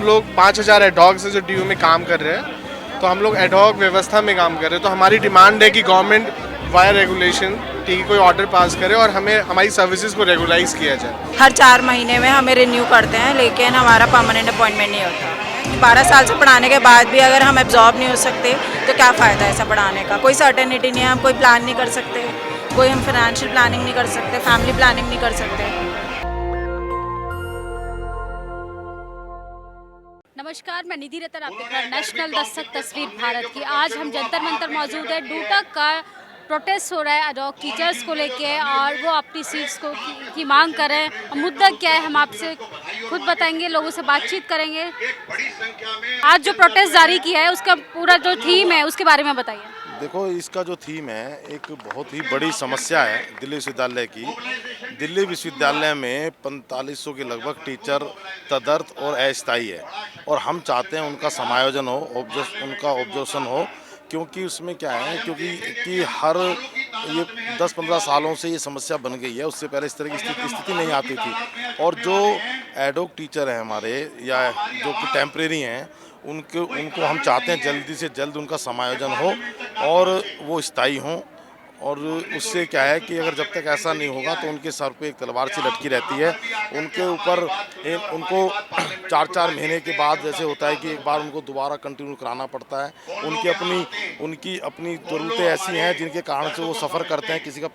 लोग 5,000 एडहॉक से जो डीयू में काम कर रहे हैं, तो हम लोग एडहॉक व्यवस्था में काम कर रहे हैं। तो हमारी डिमांड है कि गवर्नमेंट वाया रेगुलेशन की कोई ऑर्डर पास करे और हमें हमारी सर्विसेज को रेगुलाइज किया जाए। हर 4 महीने में हमें रिन्यू करते हैं, लेकिन हमारा परमानेंट अपॉइंटमेंट नहीं होता। 12 साल से पढ़ाने के बाद भी अगर हम एब्जॉर्ब नहीं हो सकते तो क्या फ़ायदा है ऐसा पढ़ाने का। कोई सर्टेनिटी नहीं है, हम कोई प्लान नहीं कर सकते, कोई हम फाइनेंशियल प्लानिंग नहीं कर सकते, फैमिली प्लानिंग नहीं कर सकते। नमस्कार, मैं निधि रतन, आप देख रहे हैं नेशनल दस्तक तस्वीर भारत की। आज हम जंतर मंतर मौजूद है। डूटक का प्रोटेस्ट हो रहा है एडहॉक टीचर्स को लेके, और वो अपनी सीट्स को की मांग कर रहे हैं। मुद्दा क्या है हम आपसे खुद बताएंगे, लोगों से बातचीत करेंगे। आज जो प्रोटेस्ट जारी किया है उसका पूरा जो थीम है उसके बारे में बताइए। देखो, इसका जो थीम है एक बहुत ही बड़ी समस्या है दिल्ली विश्वविद्यालय की। दिल्ली विश्वविद्यालय में 4500 के लगभग टीचर तदर्थ और अस्थायी है, और हम चाहते हैं उनका समायोजन हो, उनका ऑब्जर्वेशन हो। क्योंकि उसमें क्या है, क्योंकि हर ये 10-15 सालों से ये समस्या बन गई है। उससे पहले इस तरह की स्थिति नहीं आती थी। और जो एडहॉक टीचर हैं हमारे, या जो कि टेम्परेरी हैं, उनको हम चाहते हैं जल्दी से जल्द उनका समायोजन हो और वो स्थायी हों। और उससे क्या है कि अगर जब तक ऐसा नहीं होगा तो उनके सर पे एक तलवार सी लटकी रहती है। उनके ऊपर उनको 4-4 महीने के बाद जैसे होता है कि एक बार उनको दोबारा कंटिन्यू कराना पड़ता है। उनकी अपनी ज़रूरतें ऐसी हैं जिनके कारण से वो सफ़र करते हैं। किसी का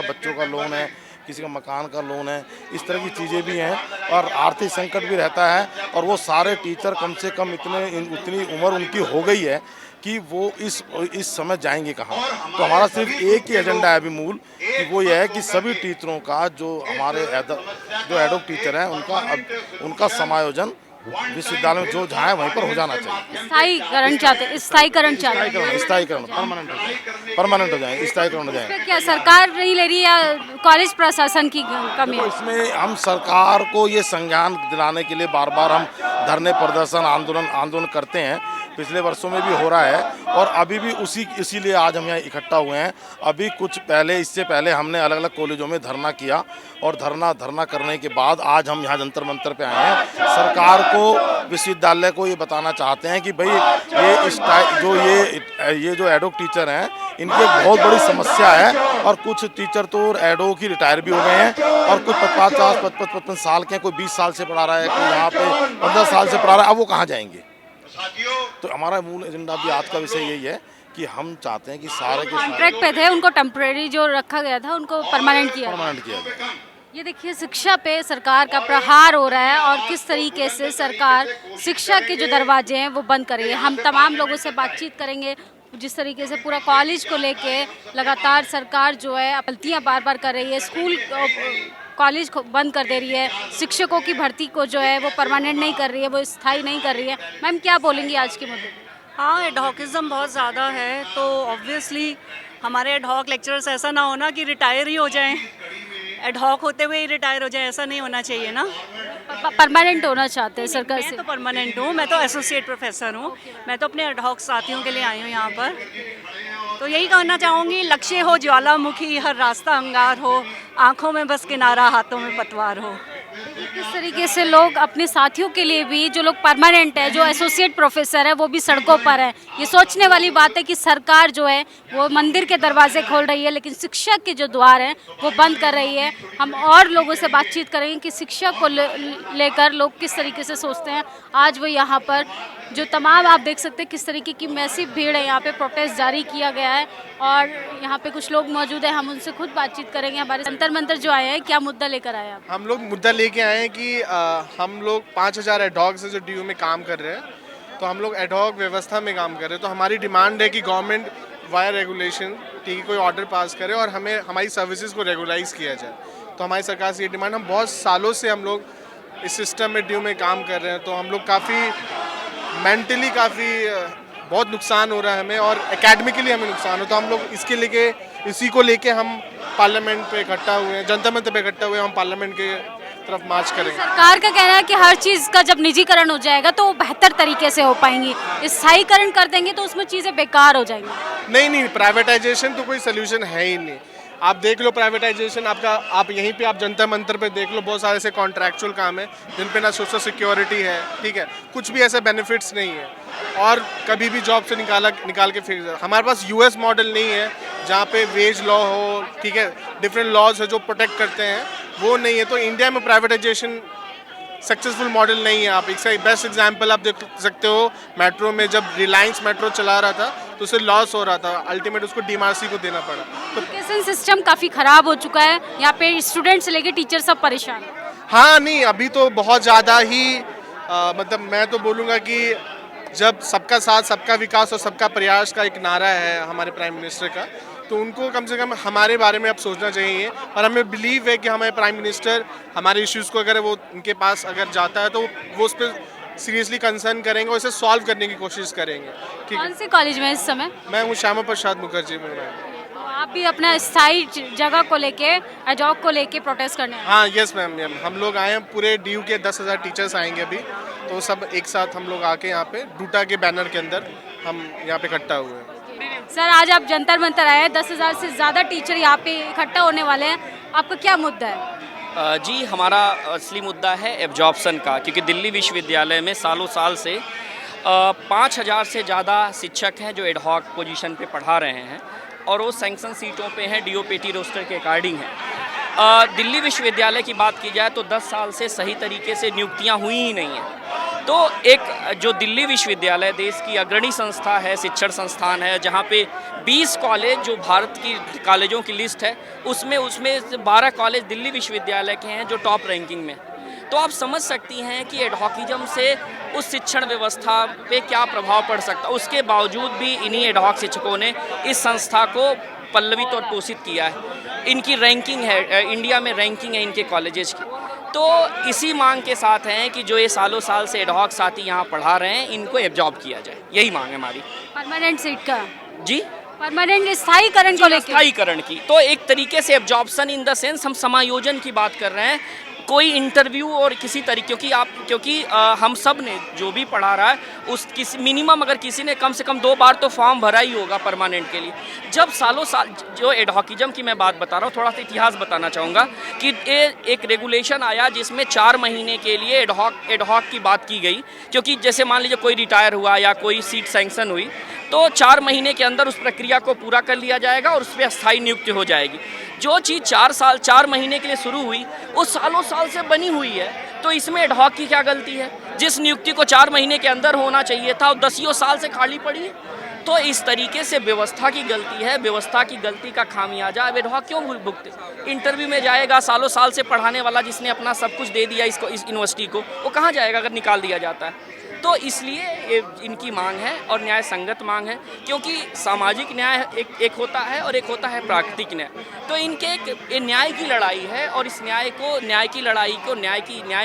बच्चों का लोन है, किसी का मकान का लोन है, इस तरह की चीज़ें भी हैं, और आर्थिक संकट भी रहता है। और वो सारे टीचर कम से कम उतनी उम्र उनकी हो गई है कि वो इस समय जाएंगे कहाँ। तो हमारा सिर्फ एक ही एजेंडा है अभी मूल, कि वो ये है कि सभी टीचरों का जो हमारे जो एडहॉक टीचर हैं उनका समायोजन विश्वविद्यालय में जो जहाँ है वहीं पर हो जाना चाहिए। स्थायीकरण चाहते हैं, स्थायीकरण परमानेंट हो जाए, स्थायीकरण हो जाए। क्या सरकार नहीं ले रही या कॉलेज प्रशासन की कमी है? इसमें हम सरकार को ये संज्ञान दिलाने के लिए बार बार हम धरने, प्रदर्शन, आंदोलन करते हैं। पिछले वर्षों में भी हो रहा है, और अभी भी इसीलिए आज हम यहाँ इकट्ठा हुए हैं। अभी इससे पहले हमने अलग अलग कॉलेजों में धरना किया, और धरना करने के बाद आज हम यहाँ जंतर मंतर पे आए हैं। सरकार को, विश्वविद्यालय को ये बताना चाहते हैं कि भाई ये जो एडहॉक टीचर हैं, इनकी एक बहुत बड़ी समस्या है। और कुछ टीचर तो एडहॉक ही रिटायर भी हो गए हैं, और कुछ 50-55 साल के, कोई 20 साल से पढ़ा रहा है, कोई यहाँ पे 15 साल से पढ़ा रहा है। अब वो कहाँ जाएंगे? तो हमारा मूल एजेंडा भी आज का विषय यही है कि हम चाहते हैं कि सारे के कॉन्ट्रैक्ट पे थे, उनको टेम्परेरी जो रखा गया था उनको परमानेंट किया जाए। ये देखिए, शिक्षा पे सरकार का प्रहार हो रहा है, और किस तरीके से सरकार शिक्षा के जो दरवाजे हैं वो बंद कर रही है। हम तमाम लोगों से बातचीत करेंगे। जिस तरीके से पूरा कॉलेज को लेके लगातार सरकार जो है गलतियाँ बार बार कर रही है, स्कूल कॉलेज को बंद कर दे रही है, शिक्षकों की भर्ती को जो है वो परमानेंट नहीं कर रही है, वो स्थायी नहीं कर रही है। मैम, क्या बोलेंगी आज के मुद्दे पे? हाँ, एडहॉकिज्म बहुत ज़्यादा है, तो ऑब्वियसली हमारे एडहॉक लेक्चरर्स ऐसा ना होना कि रिटायर ही हो जाएं, एडहॉक होते हुए ही रिटायर हो जाए, ऐसा नहीं होना चाहिए ना। परमानेंट होना चाहते हैं सरकार से। मैं तो परमानेंट हूँ, मैं तो एसोसिएट प्रोफेसर हूँ। मैं तो अपने एडहॉक साथियों के लिए आई हूँ यहाँ पर। तो यही कहना चाहूँगी, लक्ष्य हो ज्वालामुखी, हर रास्ता अंगार हो, आँखों में बस किनारा, हाथों में पतवार हो। किस तरीके से लोग अपने साथियों के लिए भी, जो लोग परमानेंट है, जो एसोसिएट प्रोफेसर है, वो भी सड़कों पर है। ये सोचने वाली बात है कि सरकार जो है वो मंदिर के दरवाजे खोल रही है, लेकिन शिक्षा के जो द्वार हैं वो बंद कर रही है। हम और लोगों से बातचीत करेंगे कि शिक्षा को लेकर लोग किस तरीके से सोचते हैं। आज वो यहाँ पर जो तमाम आप देख सकते हैं किस तरीके की मैसिव भीड़ है, यहाँ पे प्रोटेस्ट जारी किया गया है, और यहाँ पे कुछ लोग मौजूद हैं। हम उनसे खुद बातचीत करेंगे। हमारे जंतर मंतर जो आए हैं, क्या मुद्दा लेकर आए आप? हम लोग मुद्दा लेके आए हैं कि हम लोग 5,000 एडहॉक से जो डीयू में काम कर रहे हैं, तो हम लोग एडहॉक व्यवस्था में काम कर रहे हैं। तो हमारी डिमांड है कि गवर्नमेंट वाया रेगुलेशन की कोई ऑर्डर पास करे और हमें हमारी सर्विसेज को रेगुलाइज किया जाए। तो हमारी सरकार से ये डिमांड, हम बहुत सालों से हम लोग इस सिस्टम में डीयू में काम कर रहे हैं। तो हम लोग काफ़ी मेंटली बहुत नुकसान हो रहा है हमें, और एकेडमिकली हमें नुकसान हो। तो हम लोग इसी को लेके हम पार्लियामेंट पे इकट्ठा हुए हैं, जनता मंच पे इकट्ठा हुए हैं। हम पार्लियामेंट के तरफ मार्च करेंगे। सरकार का कहना है कि हर चीज़ का जब निजीकरण हो जाएगा तो वो बेहतर तरीके से हो पाएंगी, स्थायीकरण कर देंगे तो उसमें चीज़ें बेकार हो जाएंगी। नहीं, प्राइवेटाइजेशन तो कोई सोल्यूशन है ही नहीं। आप देख लो प्राइवेटाइजेशन आपका, आप यहीं पे आप जंतर मंतर पे देख लो, बहुत सारे ऐसे कॉन्ट्रैक्चुअल काम है जिन पे ना सोशल सिक्योरिटी है, ठीक है, कुछ भी ऐसे बेनिफिट्स नहीं है, और कभी भी जॉब से निकाल के फिर हमारे पास यूएस मॉडल नहीं है जहाँ पे वेज लॉ हो, ठीक है, डिफरेंट लॉज है जो प्रोटेक्ट करते हैं, वो नहीं है। तो इंडिया में प्राइवेटाइजेशन सक्सेसफुल मॉडल नहीं है। आप एक बेस्ट एग्जांपल आप देख सकते हो, मेट्रो में जब रिलायंस मेट्रो चला रहा था तो उसे लॉस हो रहा था, अल्टीमेट उसको डीमार्सी को देना पड़ा। तो एजुकेशन सिस्टम काफ़ी ख़राब हो चुका है, यहाँ पे स्टूडेंट से लेके टीचर सब परेशान हैं। हाँ नहीं, अभी तो बहुत ज़्यादा ही मतलब मैं तो बोलूँगा कि जब सबका साथ सबका विकास और सबका प्रयास का एक नारा है हमारे प्राइम मिनिस्टर का, तो उनको कम से कम हमारे बारे में अब सोचना चाहिए, और हमें बिलीव है कि हमारे प्राइम मिनिस्टर हमारे इश्यूज़ को अगर वो उनके पास अगर जाता है तो वो उस पर सीरियसली कंसर्न करेंगे और इसे सॉल्व करने की कोशिश करेंगे। ठीक कौन है, से कॉलेज में इस समय? मैं हूँ श्यामा प्रसाद मुखर्जी में। तो आप भी अपना स्थायी जगह को लेके, जॉब को लेके प्रोटेस्ट करने आए हैं? हाँ यस मैम, हम लोग आए हैं, पूरे DU के 10,000 टीचर्स आएंगे अभी, तो सब एक साथ हम लोग आके यहाँ पे डूटा के बैनर के अंदर हम यहाँ पे इकट्ठा हुए हैं। सर आज आप जंतर मंतर आए हैं, 10,000 से ज़्यादा टीचर यहाँ पे इकट्ठा होने वाले हैं, आपका क्या मुद्दा है? जी हमारा असली मुद्दा है एब्जॉर्प्शन का, क्योंकि दिल्ली विश्वविद्यालय में सालों साल से 5,000 से ज़्यादा शिक्षक हैं जो एडहॉक पोजीशन पे पढ़ा रहे हैं, और वो सैंक्शन सीटों पे हैं, DOPT रोस्टर के अकॉर्डिंग हैं। दिल्ली विश्वविद्यालय की बात की जाए तो 10 साल से सही तरीके से नियुक्तियां हुई ही नहीं हैं। तो एक जो दिल्ली विश्वविद्यालय देश की अग्रणी संस्था है, शिक्षण संस्थान है, जहाँ पे 20 कॉलेज जो भारत की कॉलेजों की लिस्ट है उसमें 12 कॉलेज दिल्ली विश्वविद्यालय के हैं जो टॉप रैंकिंग में। तो आप समझ सकती हैं कि एडहॉकिज्म से उस शिक्षण व्यवस्था पे क्या प्रभाव पड़ सकता है। उसके बावजूद भी इन्हीं एडहॉक शिक्षकों ने इस संस्था को पल्लवित और पोषित किया है। इनकी रैंकिंग है, इंडिया में रैंकिंग है इनके कॉलेजेस की। तो इसी मांग के साथ हैं कि जो ये सालों साल से एडहॉक साथी यहाँ पढ़ा रहे हैं इनको एब्जॉर्ब किया जाए, यही मांग है हमारी। परमानेंट सीट का? जी परमानेंट स्थायीकरण को लेकर? स्थायीकरण की, तो एक तरीके से एब्जॉर्प्शन इन द सेंस हम समायोजन की बात कर रहे हैं, कोई इंटरव्यू और किसी तरीके क्योंकि हम सब ने जो भी पढ़ा रहा है उस किसी मिनिमम अगर किसी ने कम से कम 2 बार तो फॉर्म भरा ही होगा परमानेंट के लिए। जब सालों साल जो एडहॉकिज्म की मैं बात बता रहा हूँ, थोड़ा सा इतिहास बताना चाहूँगा कि एक रेगुलेशन आया जिसमें 4 महीने के लिए एडहॉक की बात की गई, क्योंकि जैसे मान लीजिए कोई रिटायर हुआ या कोई सीट सैंक्शन हुई तो 4 महीने के अंदर उस प्रक्रिया को पूरा कर लिया जाएगा और उस पर अस्थायी नियुक्ति हो जाएगी। जो चीज़ 4 महीने के लिए शुरू हुई वो सालों साल से बनी हुई है, तो इसमें एडहॉक की क्या गलती है? जिस नियुक्ति को 4 महीने के अंदर होना चाहिए था वो 10 साल से खाली पड़ी है। तो इस तरीके से व्यवस्था की गलती है, व्यवस्था की गलती का खामियाजा अब एडहॉक क्यों भुगते? इंटरव्यू में जाएगा सालों साल से पढ़ाने वाला जिसने अपना सब कुछ दे दिया इस यूनिवर्सिटी को, वो कहाँ जाएगा अगर निकाल दिया जाता है? तो इसलिए ये इनकी मांग है और न्याय संगत मांग है, क्योंकि सामाजिक न्याय एक होता है और एक होता है प्राकृतिक न्याय। तो इनके एक न्याय की लड़ाई है और इस न्याय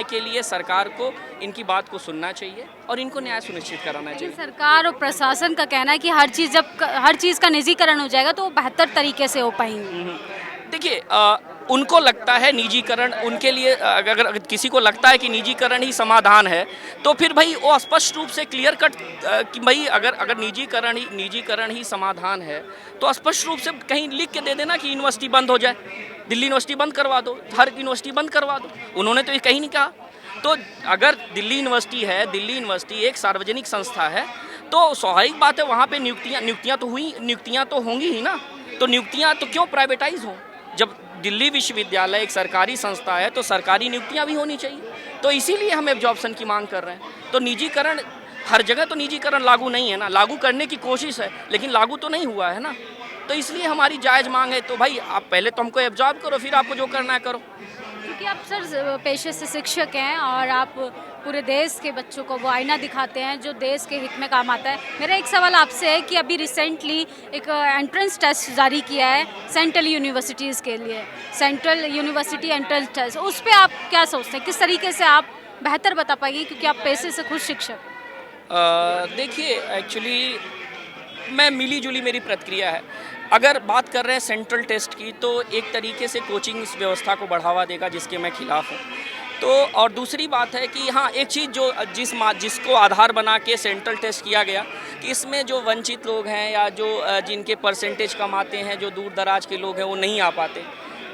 के लिए सरकार को इनकी बात को सुनना चाहिए और इनको न्याय सुनिश्चित कराना चाहिए। सरकार और प्रशासन का कहना है कि हर चीज़ का निजीकरण हो जाएगा तो वो बेहतर तरीके से हो पाएंगे। देखिए उनको लगता है निजीकरण उनके लिए, अगर किसी को लगता है कि निजीकरण ही समाधान है तो फिर भाई वो स्पष्ट रूप से क्लियर कट कि भाई अगर निजीकरण ही समाधान है तो स्पष्ट रूप से कहीं लिख के दे देना कि यूनिवर्सिटी बंद हो जाए, दिल्ली यूनिवर्सिटी बंद करवा दो, हर यूनिवर्सिटी बंद करवा दो। उन्होंने तो ये कहीं नहीं कहा। तो अगर दिल्ली यूनिवर्सिटी एक सार्वजनिक संस्था है तो स्वाभाविक बात है वहाँ पे नियुक्तियाँ तो होंगी ही ना। तो नियुक्तियाँ तो क्यों प्राइवेटाइज हों? जब दिल्ली विश्वविद्यालय एक सरकारी संस्था है तो सरकारी नियुक्तियां भी होनी चाहिए। तो इसीलिए हम एब्जॉर्प्शन की मांग कर रहे हैं। तो निजीकरण हर जगह तो निजीकरण लागू नहीं है ना, लागू करने की कोशिश है लेकिन लागू तो नहीं हुआ है ना। तो इसलिए हमारी जायज़ मांग है। तो भाई आप पहले तो हमको एब्जॉर्ब करो, फिर आपको जो करना है करो। क्योंकि आप सर पेशे से शिक्षक हैं और आप पूरे देश के बच्चों को वो आईना दिखाते हैं जो देश के हित में काम आता है। मेरा एक सवाल आपसे है कि अभी रिसेंटली एक एंट्रेंस टेस्ट जारी किया है सेंट्रल यूनिवर्सिटीज़ के लिए, सेंट्रल यूनिवर्सिटी एंट्रेंस टेस्ट, उस पर आप क्या सोचते हैं? किस तरीके से आप बेहतर बता पाएंगे क्योंकि आप पेशे से खुद शिक्षक? देखिए एक्चुअली मैं मिली जुली मेरी प्रतिक्रिया है। अगर बात कर रहे हैं सेंट्रल टेस्ट की तो एक तरीके से कोचिंग इस व्यवस्था को बढ़ावा देगा जिसके मैं खिलाफ हूँ। तो और दूसरी बात है कि हाँ, एक चीज़ जो जिसको आधार बना के सेंट्रल टेस्ट किया गया कि इसमें जो वंचित लोग हैं या जो जिनके परसेंटेज कम आते हैं, जो दूर दराज के लोग हैं, वो नहीं आ पाते,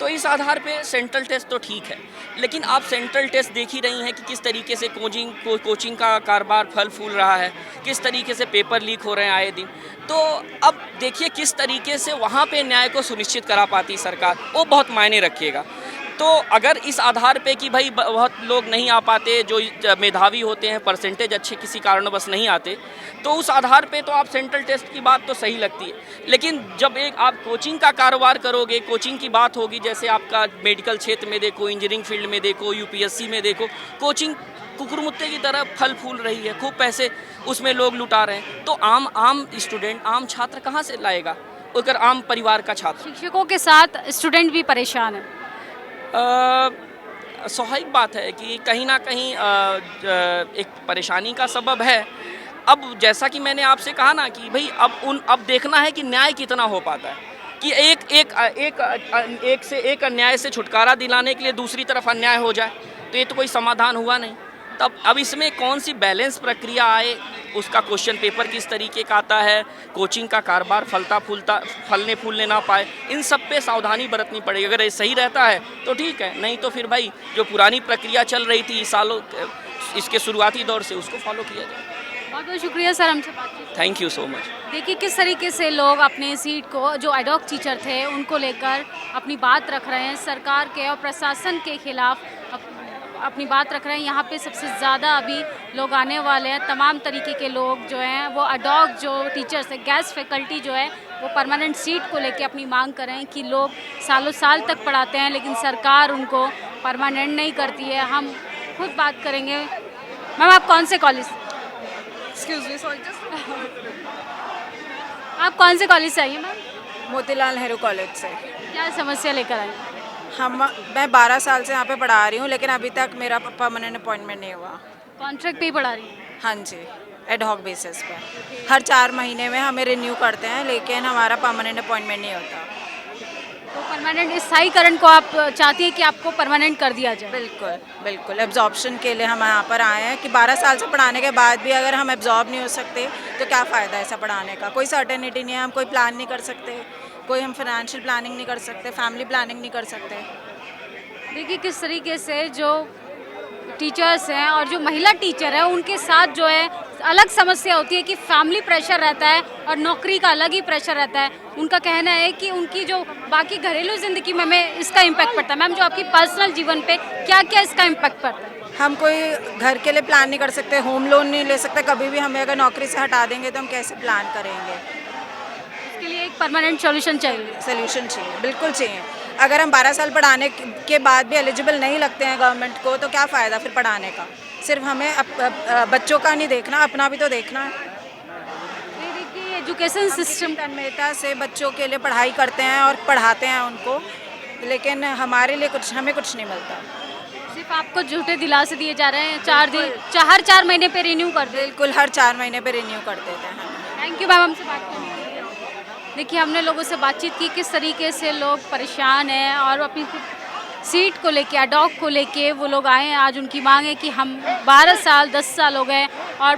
तो इस आधार पे सेंट्रल टेस्ट तो ठीक है। लेकिन आप सेंट्रल टेस्ट देख ही रही हैं कि किस तरीके से कोचिंग का कारोबार फल फूल रहा है, किस तरीके से पेपर लीक हो रहे हैं आए दिन। तो अब देखिए किस तरीके से वहाँ पे न्याय को सुनिश्चित करा पाती सरकार, वो बहुत मायने रखिएगा। तो अगर इस आधार पे कि भाई बहुत लोग नहीं आ पाते, जो मेधावी होते हैं, परसेंटेज अच्छे किसी कारणवश नहीं आते, तो उस आधार पे तो आप सेंट्रल टेस्ट की बात तो सही लगती है। लेकिन जब एक आप कोचिंग का कारोबार करोगे, कोचिंग की बात होगी, जैसे आपका मेडिकल क्षेत्र में देखो, इंजीनियरिंग फील्ड में देखो, यूपीएससी में देखो, कोचिंग कुकुरमुत्ते की तरह फल फूल रही है, खूब पैसे उसमें लोग लुटा रहे हैं। तो आम स्टूडेंट, आम छात्र कहाँ से लाएगा, अगर आम परिवार का छात्र? शिक्षकों के साथ स्टूडेंट भी परेशान है। स्वाभाविक बात है कि कहीं ना कहीं एक परेशानी का सबब है। अब जैसा कि मैंने आपसे कहा ना कि भाई अब देखना है कि न्याय कितना हो पाता है, कि एक से एक अन्याय से छुटकारा दिलाने के लिए दूसरी तरफ अन्याय हो जाए, तो ये तो कोई समाधान हुआ नहीं। तब अब इसमें कौन सी बैलेंस प्रक्रिया आए, उसका क्वेश्चन पेपर किस तरीके का आता है, कोचिंग का कारोबार फलने फूलने ना पाए, इन सब पे सावधानी बरतनी पड़ेगी। अगर ये सही रहता है तो ठीक है, नहीं तो फिर भाई जो पुरानी प्रक्रिया चल रही थी सालों इसके शुरुआती दौर से, उसको फॉलो किया जाए। बहुत बहुत शुक्रिया सर हमसे बातचीत। Thank you so much. देखिए किस तरीके से लोग अपने सीट को, जो एडॉक टीचर थे उनको लेकर अपनी बात रख रहे हैं, सरकार के और प्रशासन के खिलाफ अपनी बात रख रहे हैं। यहाँ पे सबसे ज़्यादा अभी लोग आने वाले हैं, तमाम तरीके के लोग जो हैं वो एडॉक जो टीचर्स है, गेस्ट फैकल्टी जो है वो परमानेंट सीट को लेके अपनी मांग कर रहे हैं कि लोग सालों साल तक पढ़ाते हैं लेकिन सरकार उनको परमानेंट नहीं करती है। हम खुद बात करेंगे। मैम आप कौन से कॉलेज, एक्सक्यूज मी सॉरी आप कौन से कॉलेज से आई हैं मैम? मोतीलाल नेहरू कॉलेज से। क्या समस्या लेकर आई? मैं 12 साल से यहाँ पे पढ़ा रही हूँ लेकिन अभी तक मेरा परमानेंट अपॉइंटमेंट नहीं हुआ। कॉन्ट्रैक्ट पे ही पढ़ा रही हैं? हाँ जी, एडहॉक बेसिस पे हर 4 महीने में हमें रिन्यू करते हैं लेकिन हमारा परमानेंट अपॉइंटमेंट नहीं होता। तो परमानेंट स्थायीकरण को आप चाहती हैं कि आपको परमानेंट कर दिया जाए? बिल्कुल बिल्कुल, एब्जॉर्प्शन के लिए हम यहाँ पर आए हैं कि 12 साल से पढ़ाने के बाद भी अगर हम एब्जॉर्ब नहीं हो सकते तो क्या फ़ायदा ऐसा पढ़ाने का। कोई सर्टेनिटी नहीं है, हम कोई प्लान नहीं कर सकते, कोई हम फाइनेंशियल प्लानिंग नहीं कर सकते, फैमिली प्लानिंग नहीं कर सकते। देखिए किस तरीके से जो टीचर्स हैं और जो महिला टीचर है उनके साथ जो है अलग समस्या होती है कि फैमिली प्रेशर रहता है और नौकरी का अलग ही प्रेशर रहता है। उनका कहना है कि उनकी जो बाकी घरेलू ज़िंदगी में इसका इम्पैक्ट पड़ता है। मैम जो आपकी पर्सनल जीवन पे क्या क्या इसका इम्पैक्ट पड़ता है? हम कोई घर के लिए प्लान नहीं कर सकते, होम लोन नहीं ले सकते कभी भी। हमें अगर नौकरी से हटा देंगे तो हम कैसे प्लान करेंगे? इसके लिए एक परमानेंट सॉल्यूशन चाहिए। सोल्यूशन चाहिए, बिल्कुल चाहिए। अगर हम 12 साल पढ़ाने के बाद भी एलिजिबल नहीं लगते हैं गवर्नमेंट को तो क्या फ़ायदा फिर पढ़ाने का? सिर्फ हमें बच्चों का नहीं देखना, अपना भी तो देखना है। देखिए एजुकेशन सिस्टम तन्मयता से बच्चों के लिए पढ़ाई करते हैं और पढ़ाते हैं उनको, लेकिन हमारे लिए हमें कुछ नहीं मिलता। सिर्फ आपको झूठे दिलासे दिए जा रहे हैं। 4 महीने पे रिन्यू कर दे। बिल्कुल, हर 4 महीने पे रिन्यू कर देते हैं। थैंक यू मैम हमसे बात करने के लिए। देखिए हमने लोगों से बातचीत की किस तरीके से लोग परेशान हैं और अपनी सीट को लेके, एडॉक को लेके वो लोग आए हैं। आज उनकी मांग है कि हम 12 साल 10 साल हो गए और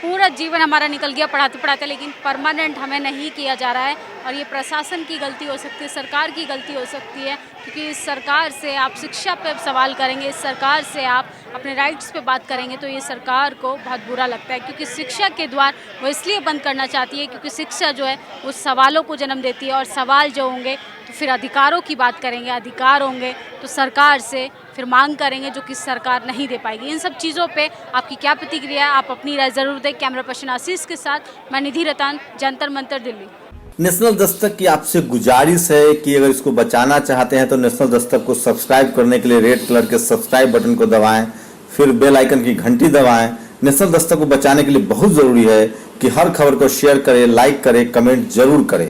पूरा जीवन हमारा निकल गया पढ़ाते पढ़ाते, लेकिन परमानेंट हमें नहीं किया जा रहा है। और ये प्रशासन की गलती हो सकती है, सरकार की गलती हो सकती है, क्योंकि इस सरकार से आप शिक्षा पे सवाल करेंगे, इस सरकार से आप अपने राइट्स पे बात करेंगे तो ये सरकार को बहुत बुरा लगता है। क्योंकि शिक्षा के द्वार वो इसलिए बंद करना चाहती है क्योंकि शिक्षा जो है वो सवालों को जन्म देती है और सवाल जो होंगे तो फिर अधिकारों की बात करेंगे, अधिकार होंगे तो सरकार से फिर मांग करेंगे जो कि सरकार नहीं दे पाएगी। इन सब चीज़ों पे आपकी क्या प्रतिक्रिया है? आप अपनी राय ज़रूर दें। कैमरा पर्सन आशीष के साथ मैं निधि रतन, जंतर मंतर, दिल्ली। नेशनल दस्तक की आपसे गुजारिश है कि अगर इसको बचाना चाहते हैं तो नेशनल दस्तक को सब्सक्राइब करने के लिए रेड कलर के सब्सक्राइब बटन को दबाएं, फिर बेल आइकन की घंटी दबाएं। नेशनल दस्तक को बचाने के लिए बहुत जरूरी है कि हर खबर को शेयर करें, लाइक करें, कमेंट जरूर करें।